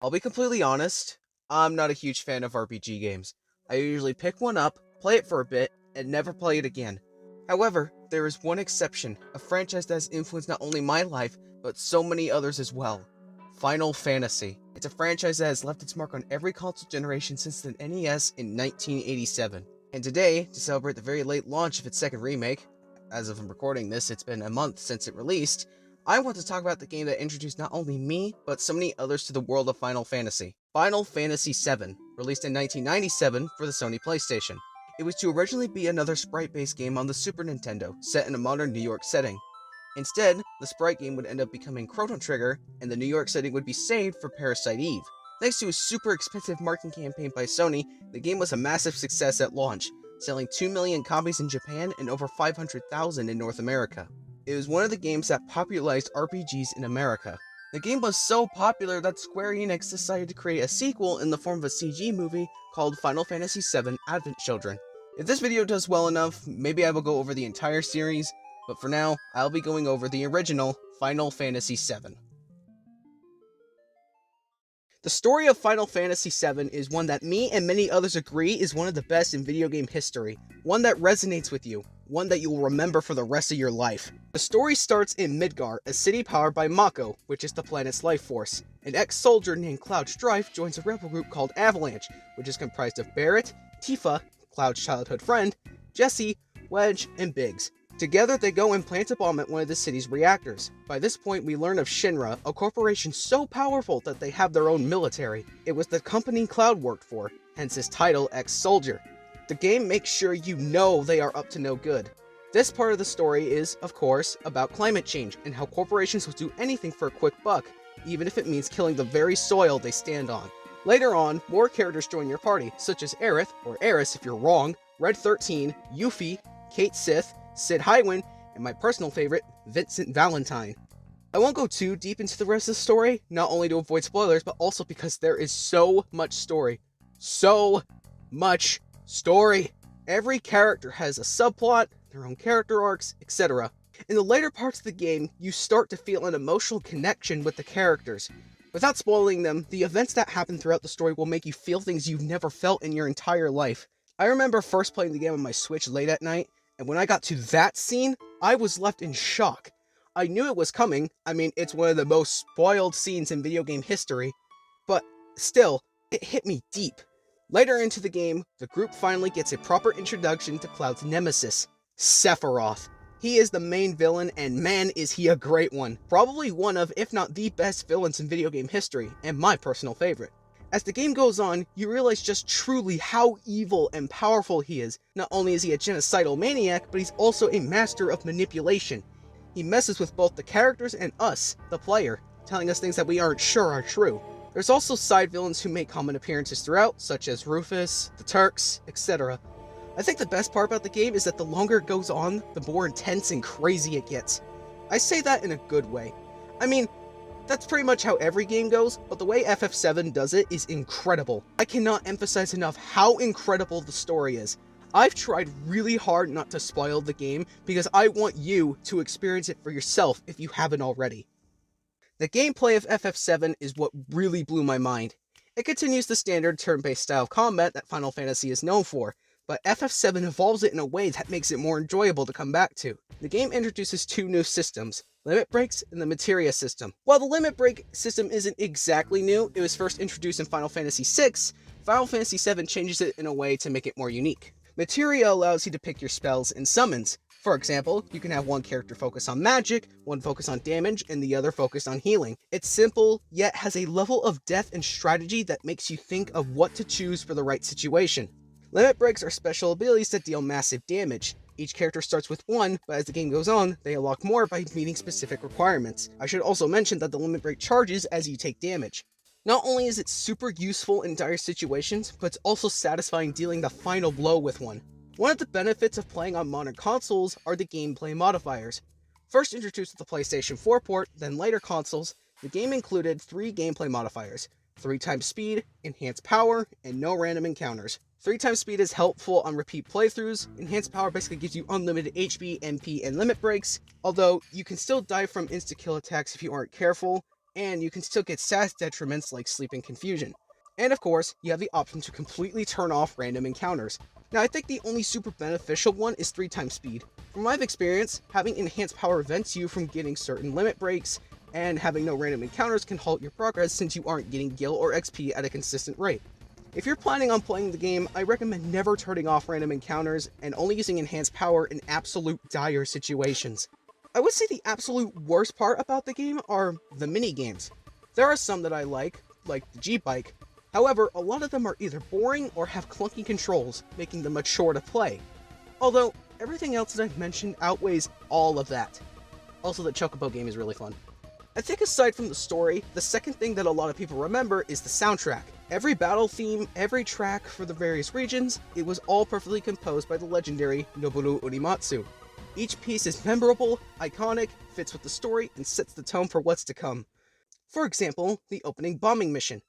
I'll be completely honest, I'm not a huge fan of RPG games. I usually pick one up, play it for a bit, and never play it again. However, there is one exception, a franchise that has influenced not only my life, but so many others as well. Final Fantasy. It's a franchise that has left its mark on every console generation since the NES in 1987. And today, to celebrate the very late launch of its second remake, as of recording this, it's been a month since it released, I want to talk about the game that introduced not only me, but so many others to the world of Final Fantasy. Final Fantasy VII, released in 1997 for the Sony PlayStation. It was to originally be another sprite-based game on the Super Nintendo, set in a modern New York setting. Instead, the sprite game would end up becoming Chrono Trigger, and the New York setting would be saved for Parasite Eve. Thanks to a super expensive marketing campaign by Sony, the game was a massive success at launch, selling 2 million copies in Japan and over 500,000 in North America. It was one of the games that popularized RPGs in America. The game was so popular that Square Enix decided to create a sequel in the form of a CG movie called Final Fantasy VII Advent Children. If this video does well enough, maybe I will go over the entire series, but for now, I'll be going over the original Final Fantasy VII. The story of Final Fantasy VII is one that me and many others agree is one of the best in video game history, one that resonates with you, one that you will remember for the rest of your life. The story starts in Midgar, a city powered by Mako, which is the planet's life force. An ex-soldier named Cloud Strife joins a rebel group called Avalanche, which is comprised of Barrett, Tifa, Cloud's childhood friend, Jessie, Wedge, and Biggs. Together, they go and plant a bomb at one of the city's reactors. By this point, we learn of Shinra, a corporation so powerful that they have their own military. It was the company Cloud worked for, hence his title, ex-soldier. The game makes sure you know they are up to no good. This part of the story is, of course, about climate change and how corporations will do anything for a quick buck, even if it means killing the very soil they stand on. Later on, more characters join your party, such as Aerith, or Eris if you're wrong, Red 13, Yuffie, Kate Sith, Sid Highwind, and my personal favorite, Vincent Valentine. I won't go too deep into the rest of the story, not only to avoid spoilers, but also because there is so much story. So much story! Every character has a subplot, their own character arcs, etc. In the later parts of the game, you start to feel an emotional connection with the characters. Without spoiling them, the events that happen throughout the story will make you feel things you've never felt in your entire life. I remember first playing the game on my Switch late at night, and when I got to that scene, I was left in shock. I knew it was coming. I mean, it's one of the most spoiled scenes in video game history, but still, it hit me deep. Later into the game, the group finally gets a proper introduction to Cloud's nemesis, Sephiroth. He is the main villain, and man is he a great one. Probably one of, if not the best villains in video game history, and my personal favorite. As the game goes on, you realize just truly how evil and powerful he is. Not only is he a genocidal maniac, but he's also a master of manipulation. He messes with both the characters and us, the player, telling us things that we aren't sure are true. There's also side villains who make common appearances throughout, such as Rufus, the Turks, etc. I think the best part about the game is that the longer it goes on, the more intense and crazy it gets. I say that in a good way. I mean, that's pretty much how every game goes, but the way FF7 does it is incredible. I cannot emphasize enough how incredible the story is. I've tried really hard not to spoil the game because I want you to experience it for yourself if you haven't already. The gameplay of FF7 is what really blew my mind. It continues the standard turn-based style of combat that Final Fantasy is known for, but FF7 evolves it in a way that makes it more enjoyable to come back to. The game introduces two new systems, Limit Breaks and the Materia system. While the Limit Break system isn't exactly new, it was first introduced in Final Fantasy VI, Final Fantasy VII changes it in a way to make it more unique. Materia allows you to pick your spells and summons. For example, you can have one character focus on magic, one focus on damage, and the other focus on healing. It's simple, yet has a level of depth and strategy that makes you think of what to choose for the right situation. Limit Breaks are special abilities that deal massive damage. Each character starts with one, but as the game goes on, they unlock more by meeting specific requirements. I should also mention that the Limit Break charges as you take damage. Not only is it super useful in dire situations, but it's also satisfying dealing the final blow with one. One of the benefits of playing on modern consoles are the gameplay modifiers. First introduced with the PlayStation 4 port, then later consoles, the game included 3 gameplay modifiers: 3x speed, enhanced power, and no random encounters. 3x speed is helpful on repeat playthroughs. Enhanced power basically gives you unlimited HP, MP, and limit breaks, although you can still die from insta-kill attacks if you aren't careful. and you can still get stats detriments like sleep and confusion. And of course, you have the option to completely turn off random encounters. Now I think the only super beneficial one is 3 times speed. From my experience, having enhanced power prevents you from getting certain limit breaks, and having no random encounters can halt your progress since you aren't getting gil or XP at a consistent rate. If you're planning on playing the game, I recommend never turning off random encounters and only using enhanced power in absolute dire situations. I would say the absolute worst part about the game are the mini-games. There are some that I like the G-Bike. However, a lot of them are either boring or have clunky controls, making them a chore to play. Although, everything else that I've mentioned outweighs all of that. Also, the Chocobo game is really fun. I think aside from the story, the second thing that a lot of people remember is the soundtrack. Every battle theme, every track for the various regions, it was all perfectly composed by the legendary Noboru Uematsu. Each piece is memorable, iconic, fits with the story, and sets the tone for what's to come. For example, the opening bombing mission.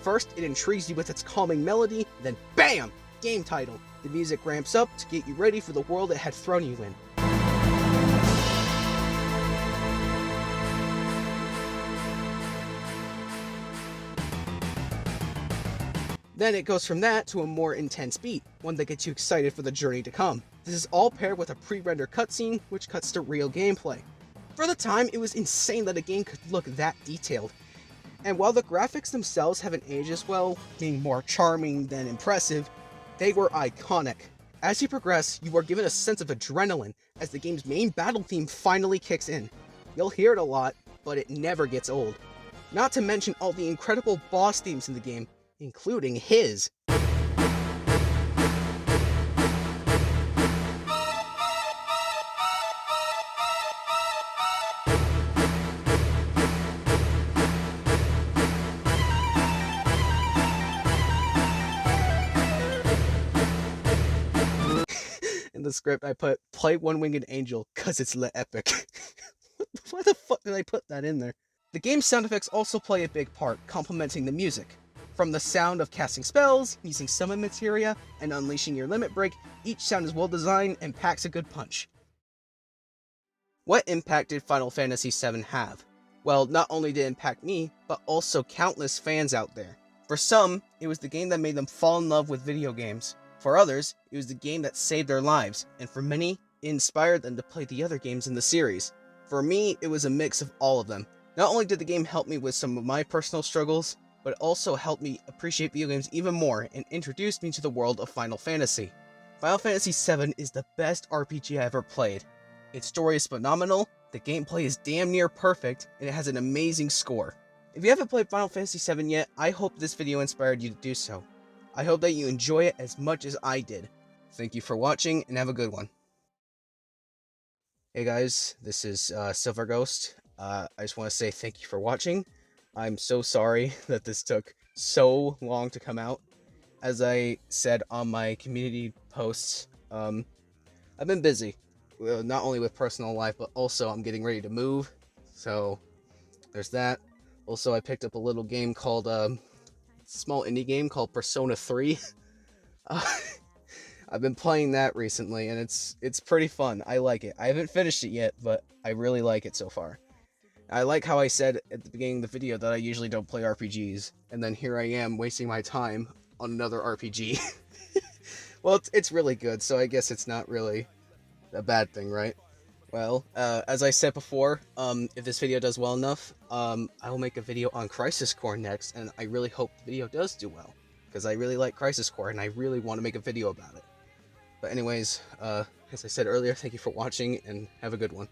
First, it intrigues you with its calming melody, then BAM! Game title. The music ramps up to get you ready for the world it had thrown you in. Then it goes from that to a more intense beat, one that gets you excited for the journey to come. This is all paired with a pre-rendered cutscene, which cuts to real gameplay. For the time, it was insane that a game could look that detailed. And while the graphics themselves haven't aged as well, being more charming than impressive, they were iconic. As you progress, you are given a sense of adrenaline as the game's main battle theme finally kicks in. You'll hear it a lot, but it never gets old. Not to mention all the incredible boss themes in the game, including his. In the script I put, play One Winged Angel, cause it's le epic. Why the fuck did I put that in there? The game's sound effects also play a big part, complementing the music. From the sound of casting spells, using summon materia, and unleashing your limit break, each sound is well designed and packs a good punch. What impact did Final Fantasy VII have? Well, not only did it impact me, but also countless fans out there. For some, it was the game that made them fall in love with video games. For others, it was the game that saved their lives, and for many, it inspired them to play the other games in the series. For me, it was a mix of all of them. Not only did the game help me with some of my personal struggles, but it also helped me appreciate video games even more and introduced me to the world of Final Fantasy. Final Fantasy VII is the best RPG I ever played. Its story is phenomenal, the gameplay is damn near perfect, and it has an amazing score. If you haven't played Final Fantasy VII yet, I hope this video inspired you to do so. I hope that you enjoy it as much as I did. Thank you for watching, and have a good one. Hey guys, this is Silver Ghost. I just want to say thank you for watching. I'm so sorry that this took so long to come out. As I said on my community posts, I've been busy. Not only with personal life, but also I'm getting ready to move. So, there's that. Also, I picked up a little game called, small indie game called Persona 3. I've been playing that recently, and it's pretty fun. I like it. I haven't finished it yet, but I really like it so far. I like how I said at the beginning of the video that I usually don't play RPGs, and then here I am wasting my time on another RPG. Well, it's really good, so I guess it's not really a bad thing, right? Well, as I said before, if this video does well enough, I will make a video on Crisis Core next, and I really hope the video does do well, because I really like Crisis Core, and I really want to make a video about it. But anyways, as I said earlier, thank you for watching, and have a good one.